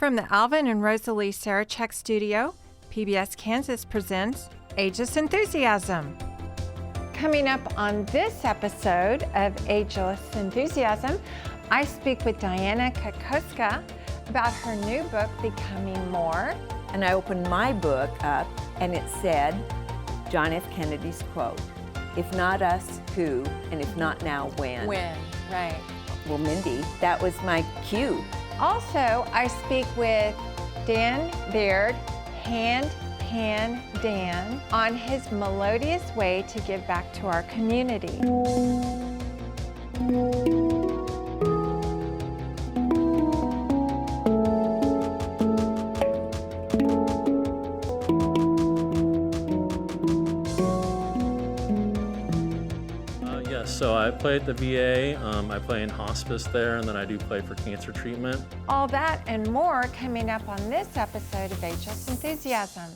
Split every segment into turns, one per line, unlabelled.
From the Alvin and Rosalie Sarachek studio, PBS Kansas presents Ageless Enthusiasm. Coming up on this episode of Ageless Enthusiasm, I speak with Diana Kokoska about her new book, Becoming More.
And I opened my book up and it said, John F. Kennedy's quote, "If not us, who? And if not now, when?"
When, right.
Well, Mindy, that was my cue.
Also, I speak with Dan Baird, Hand Pan Dan, on his melodious way to give back to our community.
So I play at the VA, I play in hospice there, and then I do play for cancer treatment.
All that and more coming up on this episode of Ageless Enthusiasm.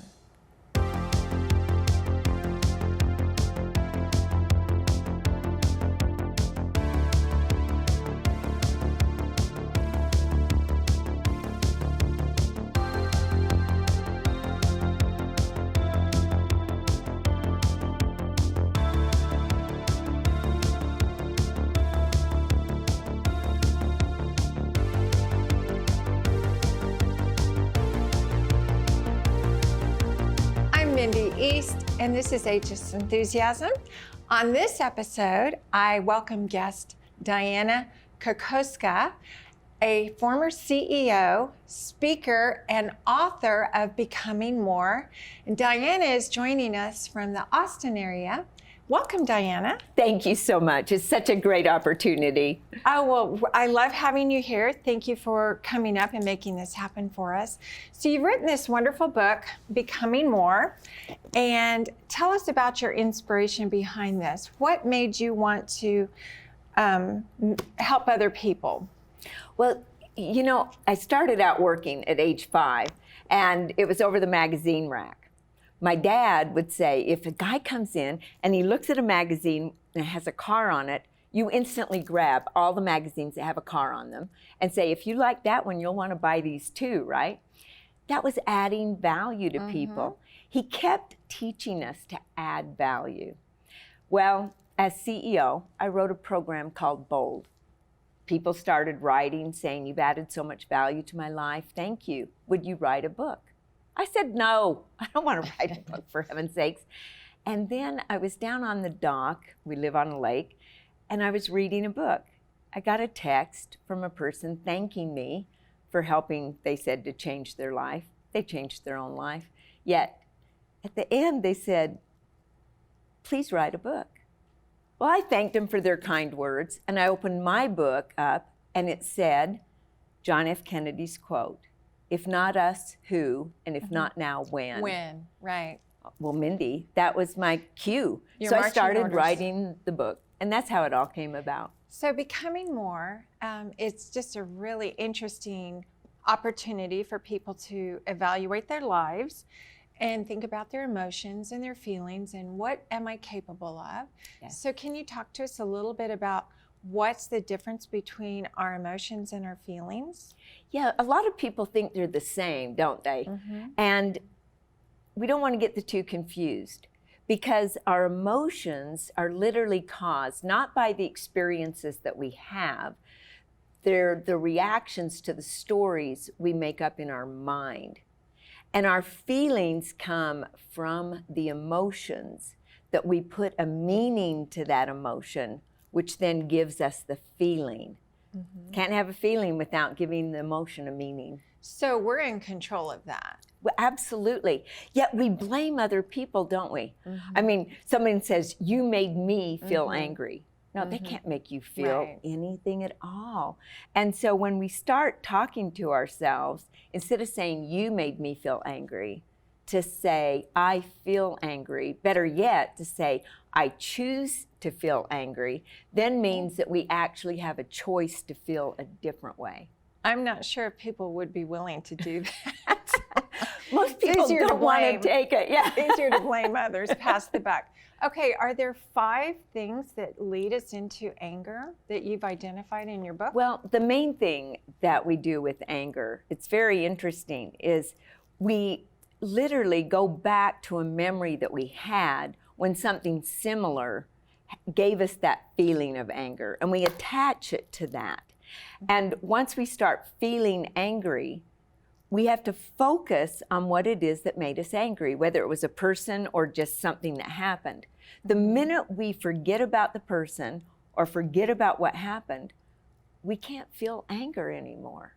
Mindy East, and this is Ageless Enthusiasm. On this episode, I welcome guest Diana Kokoska, a former CEO, speaker, and author of Becoming More. And Diana is joining us from the Austin area. Welcome, Diana.
Thank you so much. It's such a great opportunity.
Oh, well, I love having you here. Thank you for coming up and making this happen for us. So you've written this wonderful book, Becoming More, and tell us about your inspiration behind this. What made you want to help other people?
Well, you know, I started out working at age 5, and it was over the magazine rack. My dad would say, if a guy comes in and he looks at a magazine and it has a car on it, you instantly grab all the magazines that have a car on them and say, if you like that one, you'll want to buy these too, right? That was adding value to people. He kept teaching us to add value. Well, as CEO, I wrote a program called Bold. People started writing, saying, you've added so much value to my life. Thank you. Would you write a book? I said, no, I don't want to write a book, for heaven's sakes. And then I was down on the dock, we live on a lake, and I was reading a book. I got a text from a person thanking me for helping, they said, to change their life. They changed their own life. Yet, at the end, they said, please write a book. Well, I thanked them for their kind words, and I opened my book up, and it said, John F. Kennedy's quote, "If not us, who? And if not now, when?"
When, right.
Well, Mindy, that was my cue.
Your
so I
marching
started
orders.
writing the book, and that's how it all came about.
So Becoming More, it's just a really interesting opportunity for people to evaluate their lives and think about their emotions and their feelings and what am I capable of.
Yes.
So can you talk to us a little bit about what's the difference between our emotions and our feelings?
Yeah, a lot of people think they're the same, don't they? And we don't want to get the two confused because our emotions are literally caused not by the experiences that we have, they're the reactions to the stories we make up in our mind. And our feelings come from the emotions that we put a meaning to that emotion, which then gives us the feeling. Can't have a feeling without giving the emotion a meaning.
So we're in control of that.
Well, absolutely. Yet we blame other people, don't we? I mean, someone says, you made me feel angry. No, they can't make you feel anything at all. And so when we start talking to ourselves, instead of saying, you made me feel angry, to say, I feel angry. Better yet, to say, I choose to feel angry, then means that we actually have a choice to feel a different way.
I'm not sure if people would be willing to do that.
Most most people
easier to
don't want to
blame.
take it. Yeah.
Easier to blame others, pass the buck. Okay, are there 5 things that lead us into anger that you've identified in your book?
Well, the main thing that we do with anger, it's very interesting, is we literally go back to a memory that we had when something similar gave us that feeling of anger, and we attach it to that. And once we start feeling angry, we have to focus on what it is that made us angry, whether it was a person or just something that happened. The minute we forget about the person or forget about what happened, we can't feel anger anymore.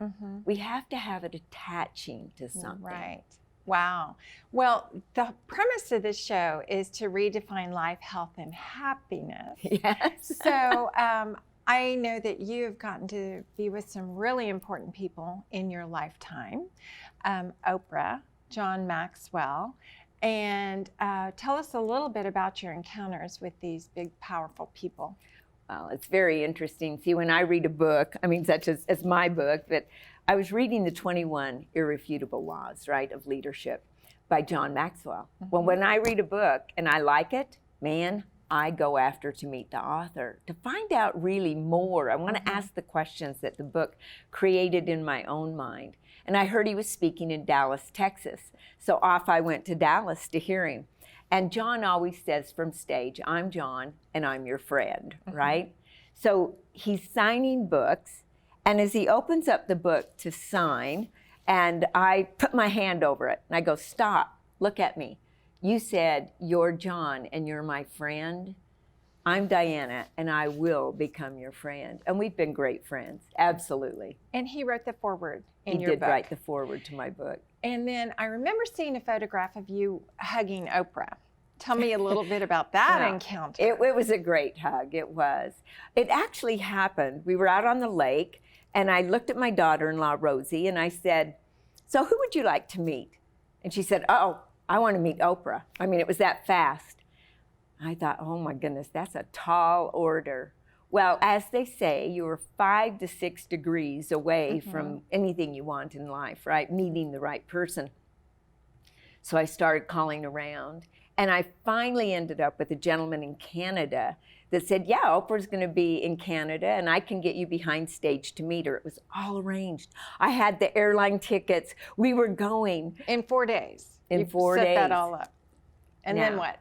We have to have it attaching to something.
Right. Wow. Well, the premise of this show is to redefine life, health, and happiness.
Yes.
So I know that you have gotten to be with some really important people in your lifetime. Oprah, John Maxwell, and tell us a little bit about your encounters with these big, powerful people.
Well, it's very interesting. See, when I read a book, I mean, such as my book, but I was reading the 21 Irrefutable Laws, right, of Leadership by John Maxwell. Well, when I read a book and I like it, man, I go after to meet the author to find out really more. I want to ask the questions that the book created in my own mind. And I heard he was speaking in Dallas, Texas. So off I went to Dallas to hear him. And John always says from stage, I'm John and I'm your friend, right? So he's signing books. And as he opens up the book to sign, and I put my hand over it and I go, stop, look at me. You said you're John and you're my friend. I'm Diana and I will become your friend. And we've been great friends, absolutely.
And he wrote the foreword in
He
your
did
book.
write the foreword to my book.
And then I remember seeing a photograph of you hugging Oprah. Tell me a little bit about that
Well,
encounter.
It was a great hug, it was. It actually happened. We were out on the lake and I looked at my daughter-in-law, Rosie, and I said, so who would you like to meet? And she said, oh, I want to meet Oprah. I mean, it was that fast. I thought, oh my goodness, that's a tall order. Well, as they say, you were 5 to 6 degrees away from anything you want in life, right? Meeting the right person. So I started calling around. And I finally ended up with a gentleman in Canada that said, yeah, Oprah's going to be in Canada and I can get you behind stage to meet her. It was all arranged. I had the airline tickets. We were going.
In 4 days.
In
you
4
set
days.
that all up. And then
Now.
what?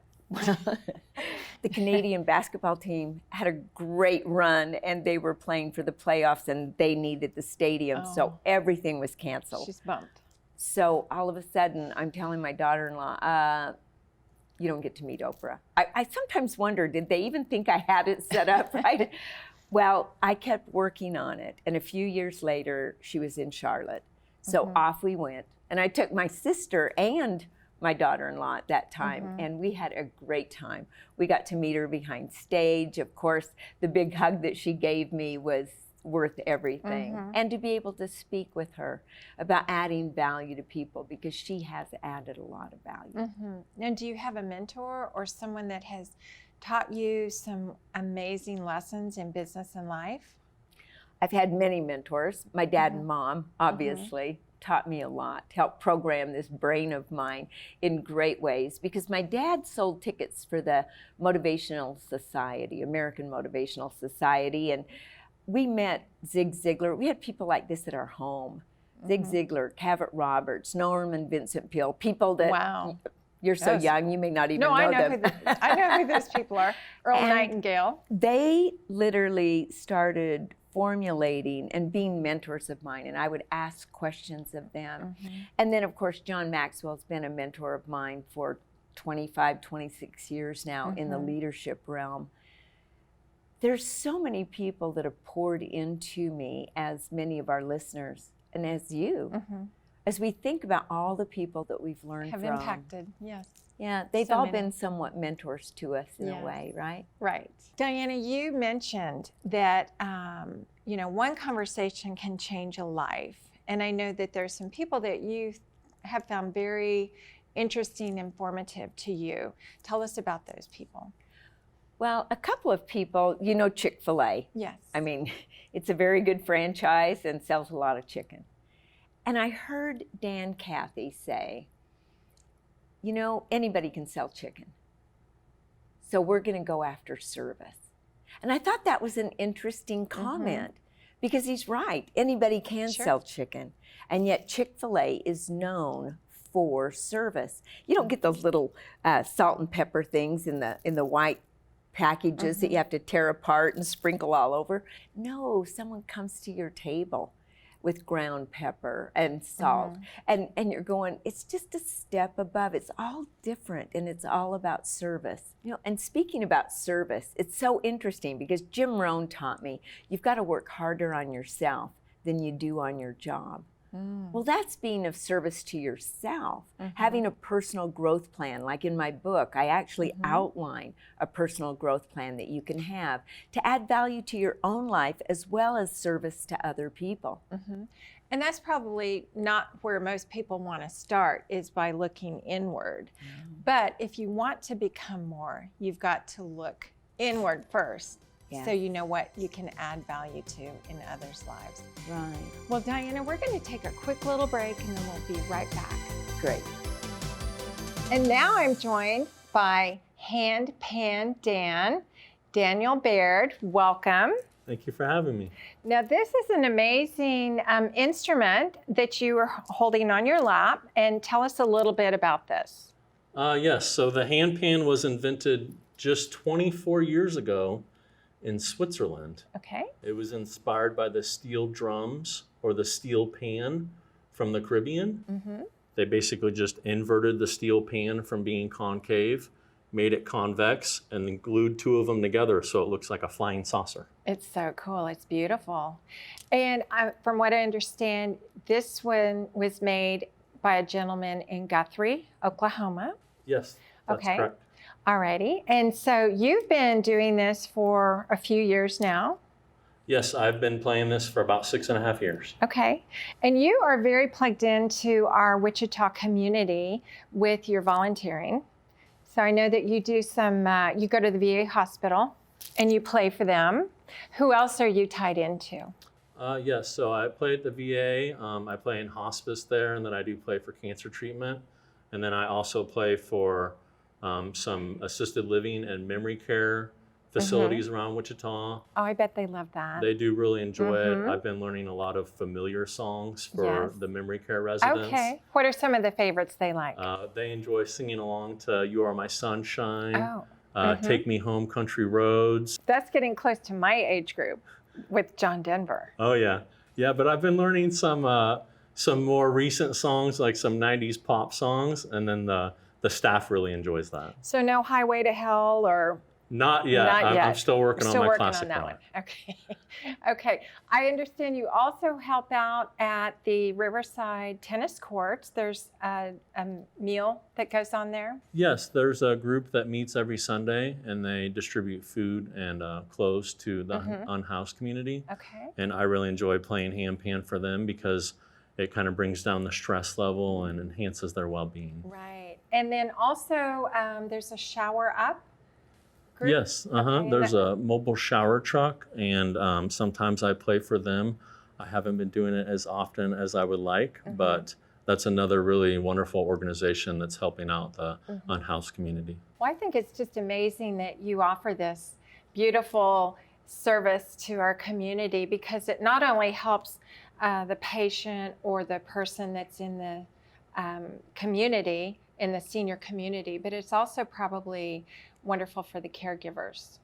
The Canadian basketball team had a great run and they were playing for the playoffs and they needed the stadium. So everything was canceled.
She's bumped.
So all of a sudden, I'm telling my daughter-in-law, you don't get to meet Oprah. I sometimes wonder, did they even think I had it set up right? Well, I kept working on it. And a few years later, she was in Charlotte. So off we went. And I took my sister and my daughter-in-law at that time, and we had a great time. We got to meet her behind stage. Of course, the big hug that she gave me was worth everything. And to be able to speak with her about adding value to people, because she has added a lot of value.
Now, do you have a mentor or someone that has taught you some amazing lessons in business and life?
I've had many mentors. My dad and mom, obviously, taught me a lot, helped program this brain of mine in great ways, because my dad sold tickets for the Motivational Society, American Motivational Society, and we met Zig Ziglar. We had people like this at our home. Zig Ziglar, Cavett Roberts, Norman Vincent Peale, people that you're so young, you may not even know them.
I know who those people are. Earl Nightingale.
They literally started formulating and being mentors of mine, and I would ask questions of them. And then, of course, John Maxwell's been a mentor of mine for 25, 26 years now in the leadership realm. There's so many people that have poured into me, as many of our listeners, and as you, as we think about all the people that we've learned
Have
from.
impacted, yes.
Yeah, they've
So
all
many.
been somewhat mentors to us in a way, right?
Right. Diana, you mentioned that, one conversation can change a life. And I know that there's some people that you have found very interesting, informative to you. Tell us about those people.
Well, a couple of people, you know Chick-fil-A.
Yes.
I mean, it's a very good franchise and sells a lot of chicken. And I heard Dan Cathy say, you know, anybody can sell chicken. So we're going to go after service. And I thought that was an interesting comment because he's right. Anybody can sell chicken. And yet Chick-fil-A is known for service. You don't get those little salt and pepper things in the white packages that you have to tear apart and sprinkle all over. No, someone comes to your table with ground pepper and salt. And you're going, it's just a step above. It's all different, and it's all about service. You know, and speaking about service, it's so interesting because Jim Rohn taught me, you've got to work harder on yourself than you do on your job. Well, that's being of service to yourself, having a personal growth plan. Like in my book, I actually outline a personal growth plan that you can have to add value to your own life as well as service to other people.
And that's probably not where most people want to start, is by looking inward. But if you want to become more, you've got to look inward first. So you know what you can add value to in others' lives.
Right.
Well, Diana, we're going to take a quick little break and then we'll be right back.
Great.
And now I'm joined by Hand Pan Dan, Daniel Baird. Welcome.
Thank you for having me.
Now, this is an amazing instrument that you are holding on your lap, and tell us a little bit about this.
Yes, so the hand pan was invented just 24 years ago in Switzerland.
Okay.
It was inspired by the steel drums or the steel pan from the Caribbean. They basically just inverted the steel pan from being concave, made it convex, and then glued two of them together so it looks like a flying saucer.
It's so cool. It's beautiful. And from what I understand, this one was made by a gentleman in Guthrie, Oklahoma.
Yes, that's correct.
Alrighty. And so you've been doing this for a few years now.
Yes, I've been playing this for about 6.5 years.
Okay. And you are very plugged into our Wichita community with your volunteering. So I know that you do some, you go to the VA hospital and you play for them. Who else are you tied into?
Yes, so I play at the VA. I play in hospice there, and then I do play for cancer treatment. And then I also play for some assisted living and memory care facilities around Wichita.
Oh, I bet they love that.
They do really enjoy it. I've been learning a lot of familiar songs for the memory care residents.
Okay. What are some of the favorites they like?
They enjoy singing along to You Are My Sunshine, Take Me Home Country Roads.
That's getting close to my age group with John Denver.
Oh, yeah. Yeah, but I've been learning some more recent songs, like some 90s pop songs, and then the staff really enjoys that.
So no Highway to Hell or...
Not yet. I'm still working on my classic rock.
Okay. Okay. I understand you also help out at the Riverside tennis courts. There's a meal that goes on there.
Yes, there's a group that meets every Sunday, and they distribute food and clothes to the unhoused community.
Okay.
And I really enjoy playing hand pan for them because it kind of brings down the stress level and enhances their well-being.
Right. And then also there's a shower up group?
Yes, there's a mobile shower truck, and sometimes I play for them. I haven't been doing it as often as I would like, but that's another really wonderful organization that's helping out the unhoused community.
Well, I think it's just amazing that you offer this beautiful service to our community, because it not only helps the patient or the person that's in the community, in the senior community, but it's also probably wonderful for the caregivers.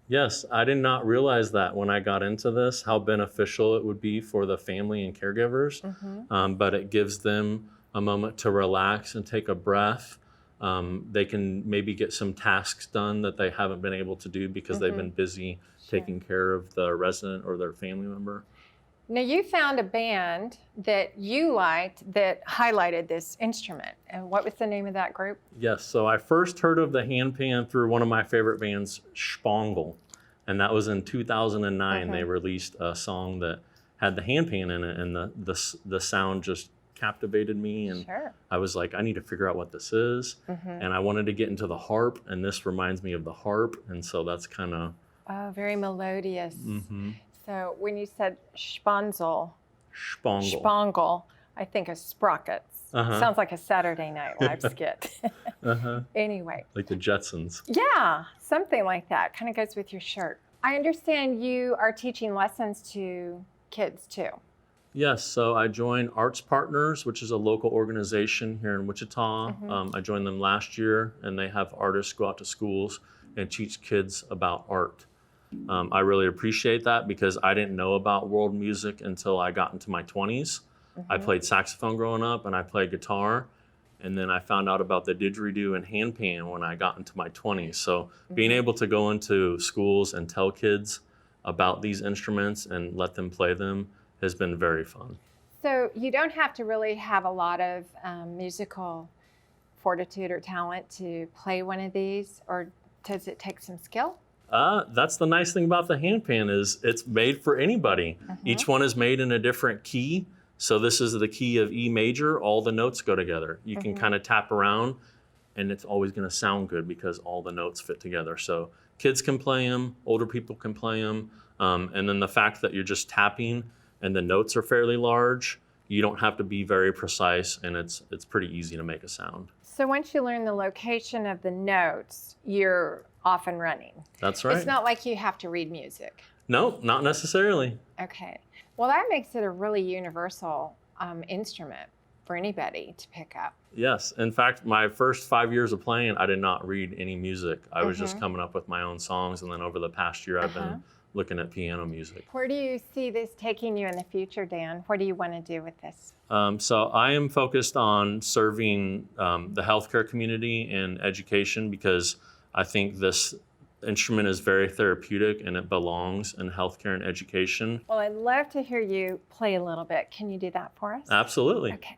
Yes, I did not realize that when I got into this, how beneficial it would be for the family and caregivers, but it gives them a moment to relax and take a breath. They can maybe get some tasks done that they haven't been able to do because they've been busy taking care of the resident or their family member.
Now, you found a band that you liked that highlighted this instrument. And what was the name of that group?
Yes, so I first heard of the handpan through one of my favorite bands, Spangle. And that was in 2009. They released a song that had the handpan in it, and the sound just captivated me. And I was like, I need to figure out what this is. And I wanted to get into the harp, and this reminds me of the harp. And so that's kind of...
Oh, very melodious. So when you said Spangle, I think of sprockets. Sounds like a Saturday Night Live skit.
Uh-huh.
Anyway.
Like the Jetsons.
Yeah, something like that. Kind of goes with your shirt. I understand you are teaching lessons to kids too.
Yes, so I joined Arts Partners, which is a local organization here in Wichita. I joined them last year, and they have artists go out to schools and teach kids about art. I really appreciate that because I didn't know about world music until I got into my 20s. I played saxophone growing up, and I played guitar. And then I found out about the didgeridoo and handpan when I got into my 20s. So being able to go into schools and tell kids about these instruments and let them play them has been very fun.
So you don't have to really have a lot of musical fortitude or talent to play one of these, or does it take some skill?
That's the nice thing about the handpan is it's made for anybody. Each one is made in a different key. So this is the key of E major, all the notes go together. You can kind of tap around and it's always gonna sound good because all the notes fit together. So kids can play them, older people can play them. And then the fact that you're just tapping and the notes are fairly large, you don't have to be very precise, and it's pretty easy to make a sound.
So once you learn the location of the notes, you're off and running.
That's right.
It's not like you have to read music.
No, not necessarily.
Okay. Well, that makes it a really universal instrument for anybody to pick up.
Yes. In fact, my first 5 years of playing, I did not read any music. I was just coming up with my own songs. And then over the past year, I've been looking at piano music.
Where do you see this taking you in the future, Dan? What do you want to do with this?
So I am focused on serving the healthcare community and education because I think this instrument is very therapeutic and it belongs in healthcare and education.
Well, I'd love to hear you play a little bit. Can you do that for us?
Absolutely.
Okay.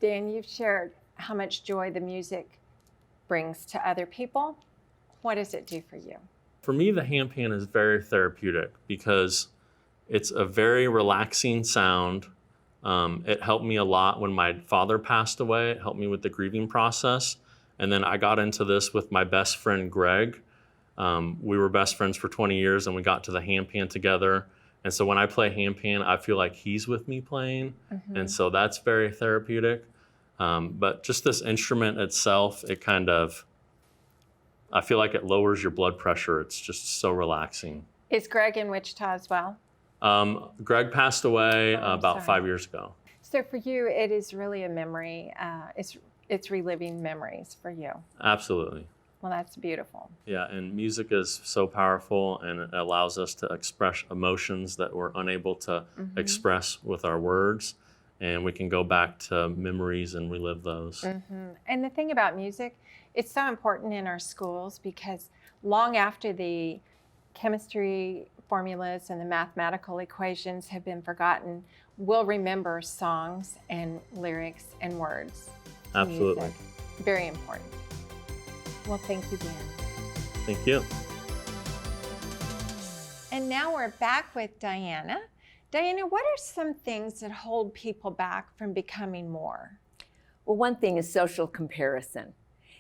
Dan, you've shared how much joy the music brings to other people. What does it do for you?
For me, the handpan is very therapeutic because it's a very relaxing sound. It helped me a lot when my father passed away. It helped me with the grieving process. And then I got into this with my best friend, Greg. We were best friends for 20 years and we got to the handpan together. And so when I play handpan, I feel like he's with me playing. And so that's very therapeutic. But just this instrument itself, I feel like it lowers your blood pressure. It's just so relaxing.
Is Greg in Wichita as well?
Greg passed away about
sorry.
5 years ago.
So for you, it is really a memory. It's reliving memories for you.
Absolutely.
Well, that's beautiful.
Yeah, and music is so powerful, and it allows us to express emotions that we're unable to express with our words, and we can go back to memories and relive those.
And the thing about music, it's so important in our schools because long after the chemistry formulas and the mathematical equations have been forgotten, we'll remember songs and lyrics and words. to
Absolutely.
music. Very important. Well, thank you, Dan.
Thank you.
And now we're back with Diana. Diana, what are some things that hold people back from becoming more?
Well, one thing is social comparison.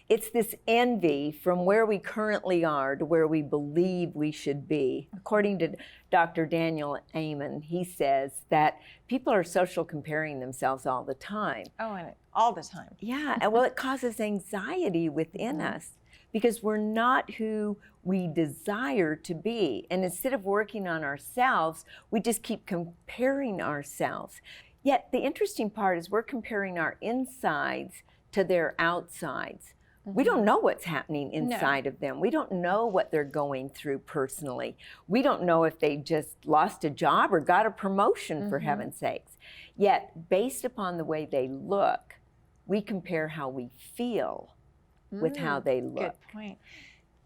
It's this envy from where we currently are to where we believe we should be. According to Dr. Daniel Amen, he says that people are social comparing themselves all the time.
Oh, and all the time.
Yeah, and well, it causes anxiety within us because we're not who we desire to be. And instead of working on ourselves, we just keep comparing ourselves. Yet the interesting part is we're comparing our insides to their outsides. We don't know what's happening inside of them. We don't know what they're going through personally. We don't know if they just lost a job or got a promotion, for heaven's sakes. Yet, based upon the way they look, we compare how we feel with how they look.
Good point.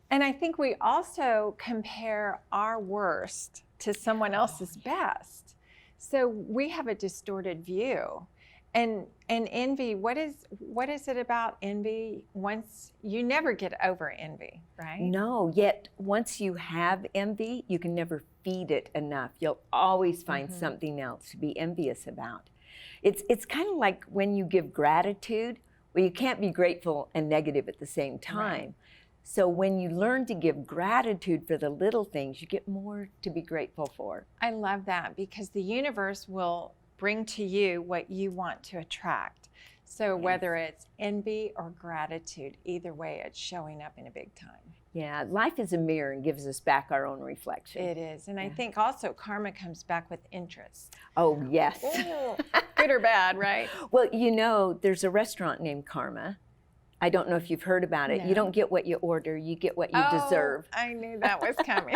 And I think we also compare our worst to someone else's best. So we have a distorted view. And envy, what is it about envy? Once you never get over envy, right?
No, yet once you have envy, you can never feed it enough. You'll always find something else to be envious about. It's kind of like when you give gratitude, well, you can't be grateful and negative at the same time.
Right.
So when you learn to give gratitude for the little things, you get more to be grateful for.
I love that because the universe will bring to you what you want to attract. So whether it's envy or gratitude, either way, it's showing up in a big time.
Yeah, life is a mirror and gives us back our own reflection.
It is. And I think also karma comes back with interest.
Oh, yes.
Ooh, good or bad, right?
Well, you know, there's a restaurant named Karma. I don't know if you've heard about it.
No.
You don't get what you order, you get what you deserve.
I knew that was coming.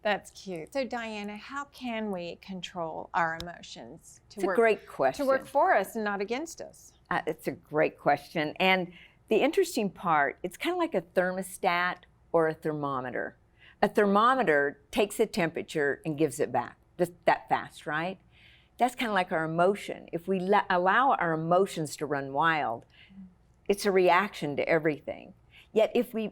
That's cute. So Diana, how can we control our emotions
It's a great question.
to work for us and not against us?
It's a great question. And the interesting part, it's kind of like a thermostat or a thermometer. A thermometer takes a temperature and gives it back, just that fast, right? That's kind of like our emotion. If we allow our emotions to run wild, it's a reaction to everything. Yet if we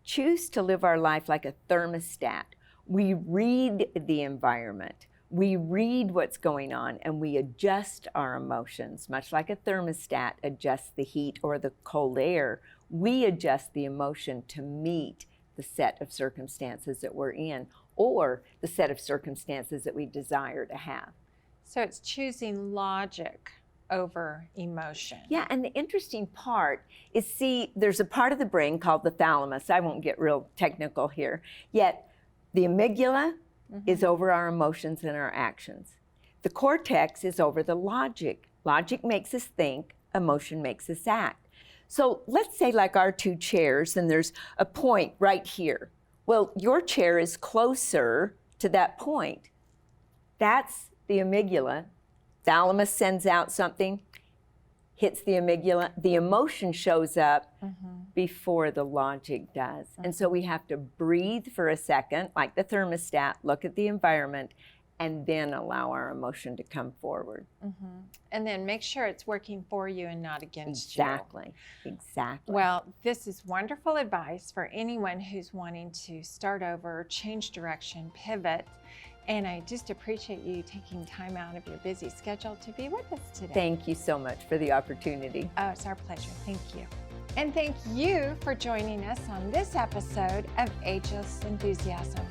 choose to live our life like a thermostat, we read the environment, we read what's going on, and we adjust our emotions, much like a thermostat adjusts the heat or the cold air. We adjust the emotion to meet the set of circumstances that we're in or the set of circumstances that we desire to have.
So it's choosing logic over emotion.
Yeah, and the interesting part is, see, there's a part of the brain called the thalamus. I won't get real technical here. Yet the amygdala is over our emotions and our actions. The cortex is over the logic. Logic makes us think, emotion makes us act. So let's say like our two chairs, and there's a point right here. Well, your chair is closer to that point. That's the amygdala. Thalamus sends out something, hits the amygdala. The emotion shows up before the logic does. And so we have to breathe for a second, like the thermostat, look at the environment, and then allow our emotion to come forward.
And then make sure it's working for you and not against you.
Exactly.
Well, this is wonderful advice for anyone who's wanting to start over, change direction, pivot. And I just appreciate you taking time out of your busy schedule to be with us today.
Thank you so much for the opportunity.
Oh, it's our pleasure. Thank you. And thank you for joining us on this episode of Ageless Enthusiasm.